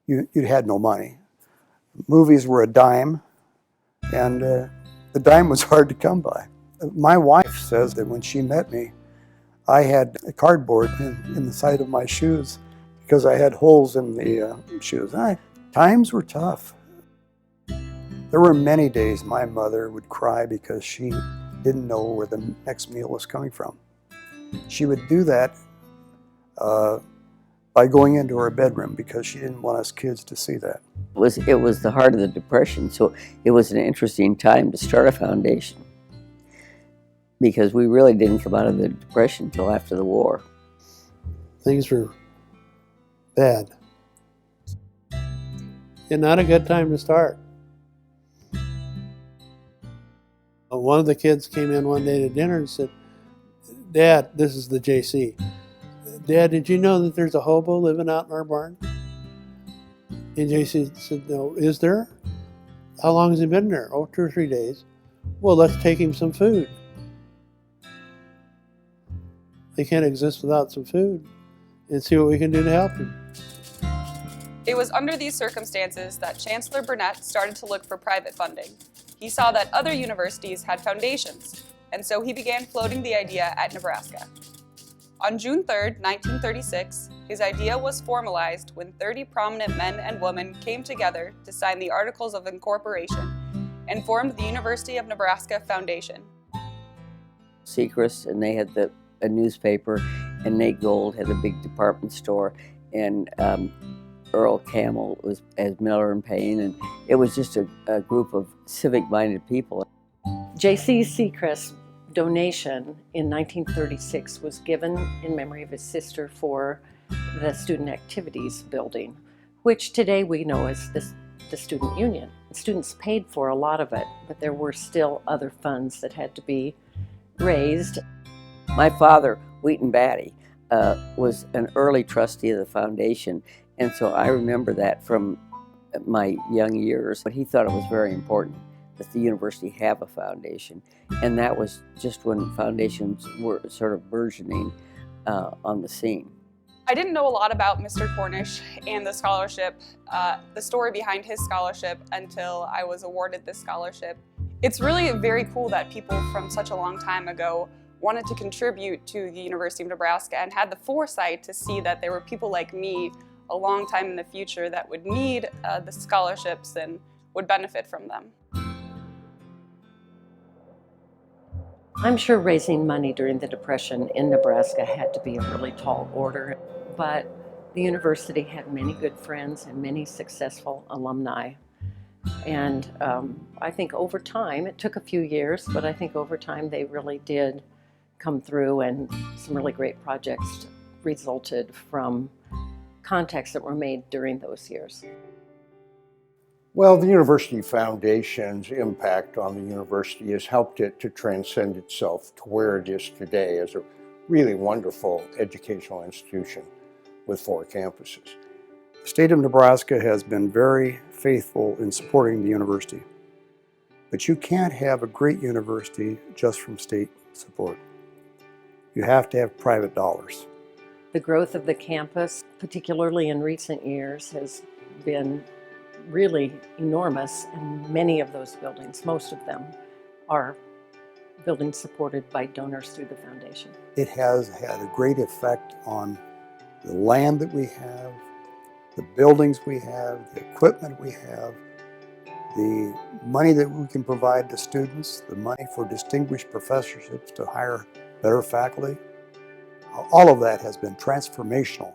you had no money. Movies were a dime, and the dime was hard to come by. My wife says that when she met me, I had a cardboard in the side of my shoes because I had holes in the shoes. Times were tough. There were many days my mother would cry because she didn't know where the next meal was coming from. She would do that by going into her bedroom because she didn't want us kids to see that. It was the heart of the Depression, so it was an interesting time to start a foundation because we really didn't come out of the Depression until after the war. Things were bad. And not a good time to start. One of the kids came in one day to dinner and said, "Dad," this is the JC, "Dad, did you know that there's a hobo living out in our barn?" And JC said, "No, is there? How long has he been there?" "Oh, 2 or 3 days." "Well, let's take him some food." They can't exist without some food, and see what we can do to help him. It was under these circumstances that Chancellor Burnett started to look for private funding. He saw that other universities had foundations, and so he began floating the idea at Nebraska. On June 3, 1936, his idea was formalized when 30 prominent men and women came together to sign the Articles of Incorporation and formed the University of Nebraska Foundation. Sechrist, and they had a newspaper, and Nate Gold had a big department store, and Earl Camel was as Miller and Payne, and it was just a group of civic-minded people. J.C. Sechrist's donation in 1936 was given in memory of his sister for the Student Activities Building, which today we know as the Student Union. The students paid for a lot of it, but there were still other funds that had to be raised. My father, Wheaton Batty, was an early trustee of the foundation, and so I remember that from my young years. But he thought it was very important that the university have a foundation, and that was just when foundations were sort of burgeoning on the scene. I didn't know a lot about Mr. Cornish and the scholarship, the story behind his scholarship, until I was awarded this scholarship. It's really very cool that people from such a long time ago wanted to contribute to the University of Nebraska and had the foresight to see that there were people like me a long time in the future that would need the scholarships and would benefit from them. I'm sure raising money during the Depression in Nebraska had to be a really tall order, but the university had many good friends and many successful alumni. And I think over time, it took a few years, but I think over time they really did come through, and some really great projects resulted from contacts that were made during those years. Well, the University Foundation's impact on the university has helped it to transcend itself to where it is today as a really wonderful educational institution with 4 campuses. The state of Nebraska has been very faithful in supporting the university, but you can't have a great university just from state support. You have to have private dollars. The growth of the campus, particularly in recent years, has been really enormous, and many of those buildings, most of them, are buildings supported by donors through the foundation. It has had a great effect on the land that we have, the buildings we have, the equipment we have, the money that we can provide to students, the money for distinguished professorships to hire better faculty. All of that has been transformational